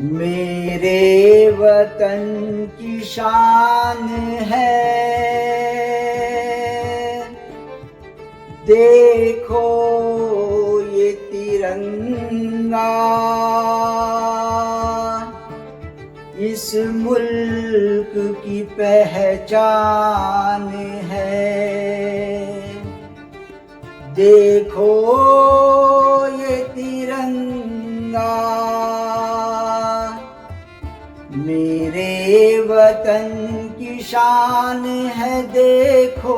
मेरे वतन की शान है, देखो ये तिरंगा। इस मुल्क की पहचान है, देखो ये तिरंगा। मेरे वतन की शान है, देखो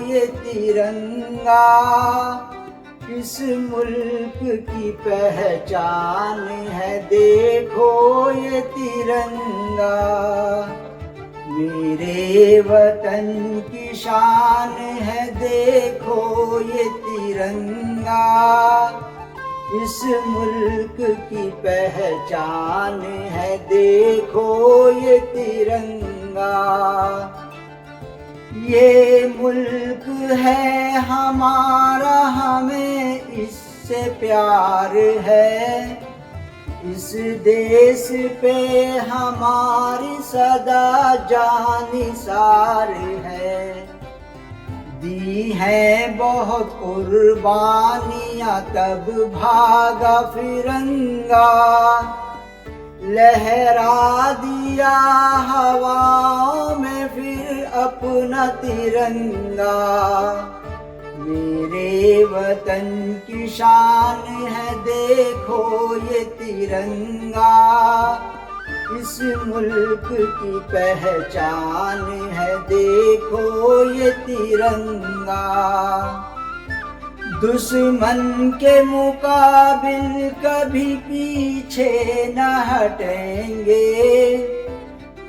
ये तिरंगा। इस मुल्क की पहचान है, देखो ये तिरंगा। मेरे वतन की शान है, देखो ये तिरंगा। इस मुल्क की पहचान है, देखो ये तिरंगा। ये मुल्क है हमारा, हमें इससे प्यार है। इस देश पे हमारी सदा जान निसार है। दी है बहुत कुर्बानियां, तब भागा फिरंगा। लहरा दिया हवाओं में फिर अपना तिरंगा। मेरे वतन की शान है, देखो ये तिरंगा। इस मुल्क की पहचान है, देखो ये तिरंगा। दुश्मन के मुकाबिल कभी पीछे न हटेंगे।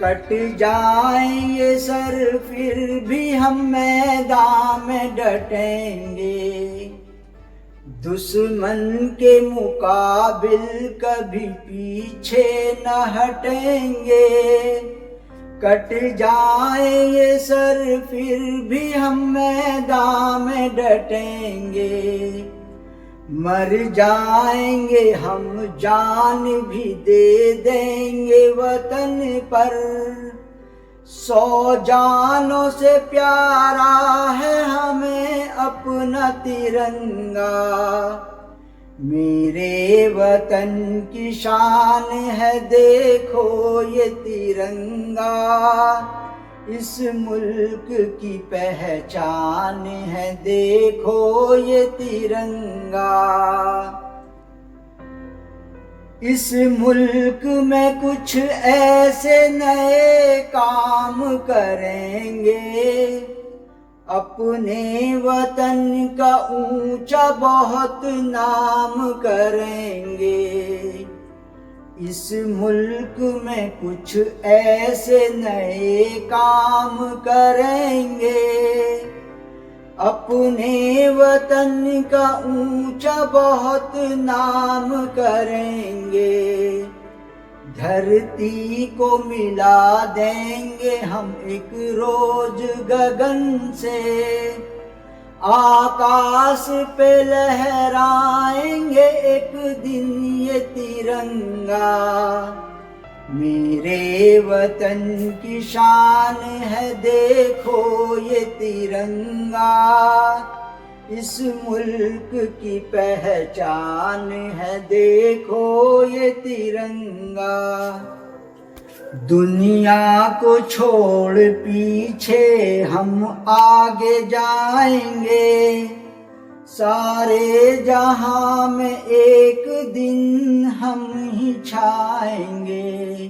कट जाएंगे सर फिर भी हम मैदान में डटेंगे। दुश्मन के मुकाबिल कभी पीछे न हटेंगे। कट जाएंगे सर फिर भी हम मैदान में डटेंगे। मर जाएंगे हम जान भी दे देंगे वतन पर। 100 जानों से प्यारा है हमें अपना तिरंगा। मेरे वतन की शान है, देखो ये तिरंगा। इस मुल्क की पहचान है, देखो ये तिरंगा। इस मुल्क में कुछ ऐसे नए काम करेंगे। अपने वतन का ऊंचा बहुत नाम करेंगे। इस मुल्क में कुछ ऐसे नए काम करेंगे। अपने वतन का ऊंचा बहुत नाम करेंगे। धरती को मिला देंगे हम एक रोज गगन से। आकाश पे लहराएंगे एक दिन ये तिरंगा। मेरे वतन की शान है, देखो ये तिरंगा। इस मुल्क की पहचान है, देखो ये तिरंगा। दुनिया को छोड़ पीछे हम आगे जाएंगे। सारे जहां में एक दिन हम ही छाएंगे।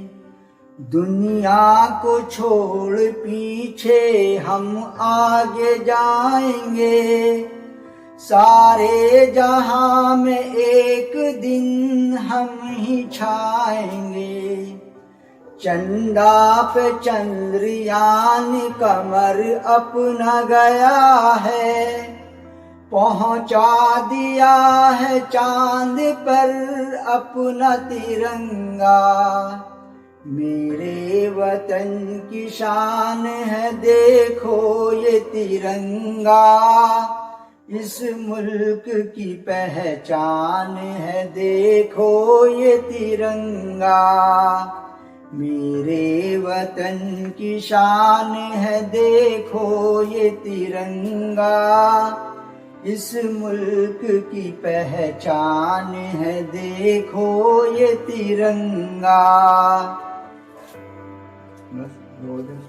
दुनिया को छोड़ पीछे हम आगे जाएंगे। सारे जहां में एक दिन हम ही छाएंगे। चंदा पे चंद्रयान कमर अपना गया है। पहुंचा दिया है चांद पर अपना तिरंगा। मेरे वतन की शान है, देखो ये तिरंगा। इस मुल्क की पहचान है देखो ये तिरंगा, मेरे वतन की शान है देखो ये तिरंगा, इस मुल्क की पहचान है देखो ये तिरंगा। बस 2 दिन